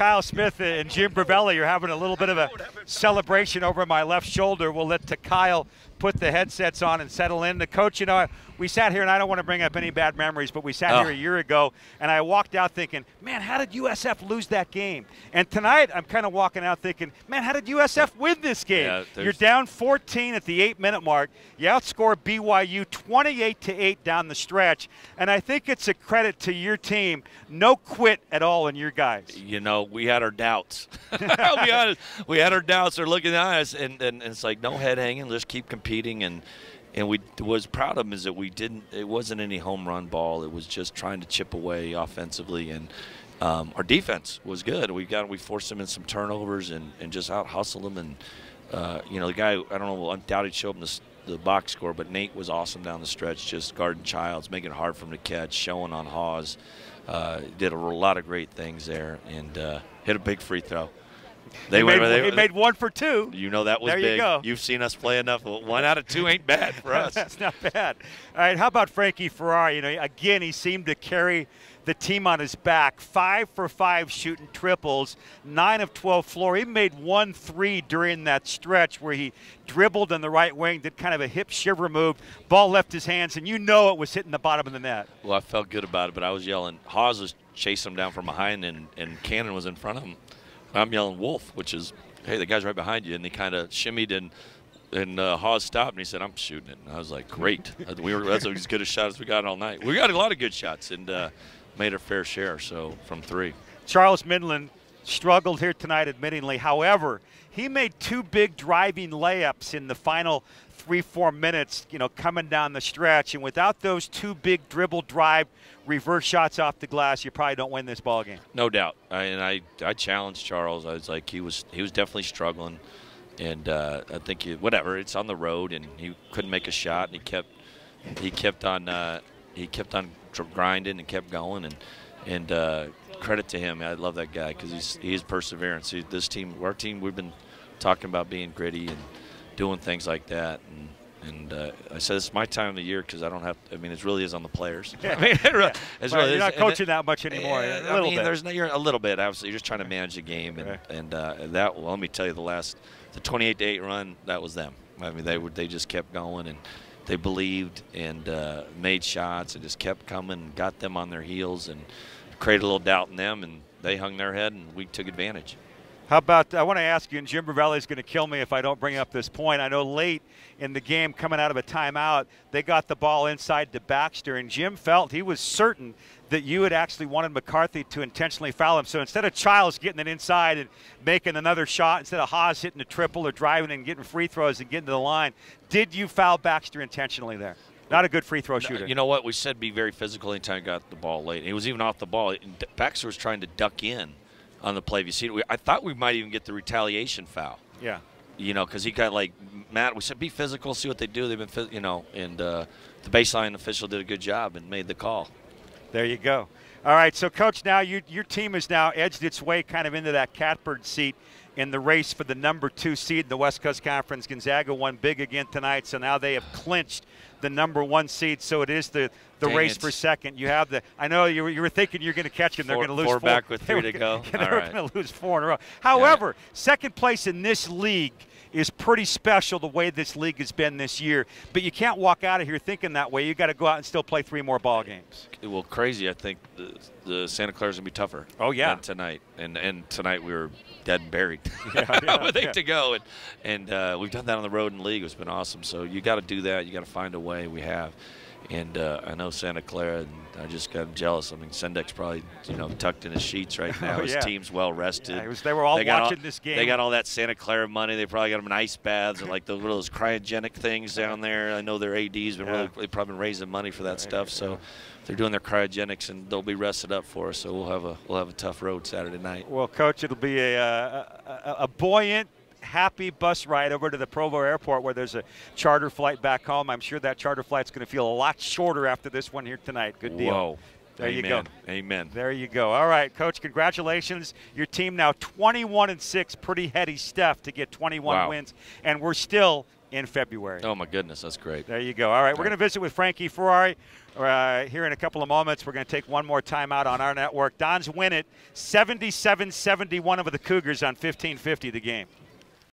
Kyle Smith and Jim Bravelli are having a little bit of a celebration over my left shoulder. We'll let Kyle put the headsets on and settle in. The coach, you know, we sat here, and I don't want to bring up any bad memories, but we sat here a year ago, and I walked out thinking, man, how did USF lose that game? And tonight I'm kind of walking out thinking, man, how did USF win this game? Yeah, you're down 14 at the 8-minute mark. You outscore BYU 28-8 down the stretch, and I think it's a credit to your team. No quit at all in your guys. You know, we had our doubts. I'll be honest. We had our doubts. They're looking at us, and it's like no head hanging. Let's keep competing. And we was proud of them is that we didn't. It wasn't any home run ball. It was just trying to chip away offensively, and our defense was good. We forced them in some turnovers and just out hustled them. And you know, the guy, I don't know, undoubtedly showed him the box score, but Nate was awesome down the stretch, just guarding Childs, making it hard for him to catch, showing on Hawes. Did a lot of great things there, and hit a big free throw. He made 1 for 2. You know that was big. There you go. You've seen us play enough. 1 out of 2 ain't bad for us. That's not bad. All right, how about Frankie Ferrari? You know, again, he seemed to carry the team on his back. 5 for 5 shooting triples, 9 of 12 floor. He made 1 3 during that stretch where he dribbled in the right wing, did kind of a hip shiver move. Ball left his hands, and you know it was hitting the bottom of the net. Well, I felt good about it, but I was yelling. Hawes was chasing him down from behind, and Cannon was in front of him. I'm yelling Wolf, which is, hey, the guy's right behind you. And he kind of shimmied, and Hawes stopped, and he said, I'm shooting it. And I was like, great. That's as good a shot as we got all night. We got a lot of good shots and made our fair share, so from 3. Charles Midland struggled here tonight, admittingly. However, he made 2 big driving layups in the final 3-4 minutes, you know, coming down the stretch. And without those 2 big dribble drive reverse shots off the glass, you probably don't win this ball game. No doubt. I challenged Charles. I was like, he was definitely struggling, and I think whatever. It's on the road, and he couldn't make a shot, and he kept on grinding and kept going, and credit to him. I love that guy because he's perseverance. This team, our team, we've been talking about being gritty and doing things like that, and I said it's my time of the year because I don't have. I mean, it really is on the players. Yeah. I mean, you're not coaching that much anymore. A little bit. You're a little bit. Obviously, you're just trying to manage the game, and that. Well, let me tell you, the 28-8 run, that was them. I mean, they just kept going, and they believed and made shots and just kept coming, got them on their heels, and created a little doubt in them, and they hung their head, and we took advantage. How about, I want to ask you, and Jim Bravelli is going to kill me if I don't bring up this point. I know late in the game, coming out of a timeout, they got the ball inside to Baxter, and Jim felt, he was certain that you had actually wanted McCarthy to intentionally foul him. So instead of Childs getting it inside and making another shot, instead of Haas hitting a triple or driving and getting free throws and getting to the line, did you foul Baxter intentionally there? Not a good free throw shooter. You know what? We said be very physical anytime he got the ball late. He was even off the ball. Baxter was trying to duck in on the play. Have you seen it? I thought we might even get the retaliation foul. Yeah. You know, because he got like mad. We said be physical, see what they do. They've been, you know, and the baseline official did a good job and made the call. There you go. All right, so Coach, now your team has now edged its way kind of into that catbird seat in the race for the number 2 seed in the West Coast Conference. Gonzaga won big again tonight, so now they have clinched the number 1 seed. So it is the race for second. You have the. I know you were thinking you're going to catch them. They're going to lose 4 back with 3 to go. They're going to lose 4 in a row. However, second place in this league is pretty special the way this league has been this year. But you can't walk out of here thinking that way. You got to go out and still play 3 more ball games. Well, crazy. I think the Santa Clara's going to be tougher. Oh, yeah. Than tonight. And tonight we were dead and buried. Yeah, with 8 to go. And we've done that on the road in the league. It's been awesome. So you got to do that. You got to find a way. We have. And I know Santa Clara, and I just got jealous. I mean, Sendek's probably, you know, tucked in his sheets right now. His team's well rested. Yeah, they were all watching this game. They got all that Santa Clara money. They probably got them in ice baths and like those cryogenic things down there. I know their AD's been they've probably been raising money for that stuff. So they're doing their cryogenics, and they'll be rested up for us. So we'll have a tough road Saturday night. Well, Coach, it'll be a buoyant, happy bus ride over to the Provo airport where there's a charter flight back home. I'm sure that charter flight's going to feel a lot shorter after this one here tonight. Good deal. Whoa. There you go. Amen. There you go. All right, Coach, congratulations. Your team now 21-6, pretty heady stuff to get 21 wins. And we're still in February. Oh, my goodness. That's great. There you go. All right, we're going to visit with Frankie Ferrari here in a couple of moments. We're going to take one more time out on our network. Dons win it 77-71 over the Cougars on 1550 the game.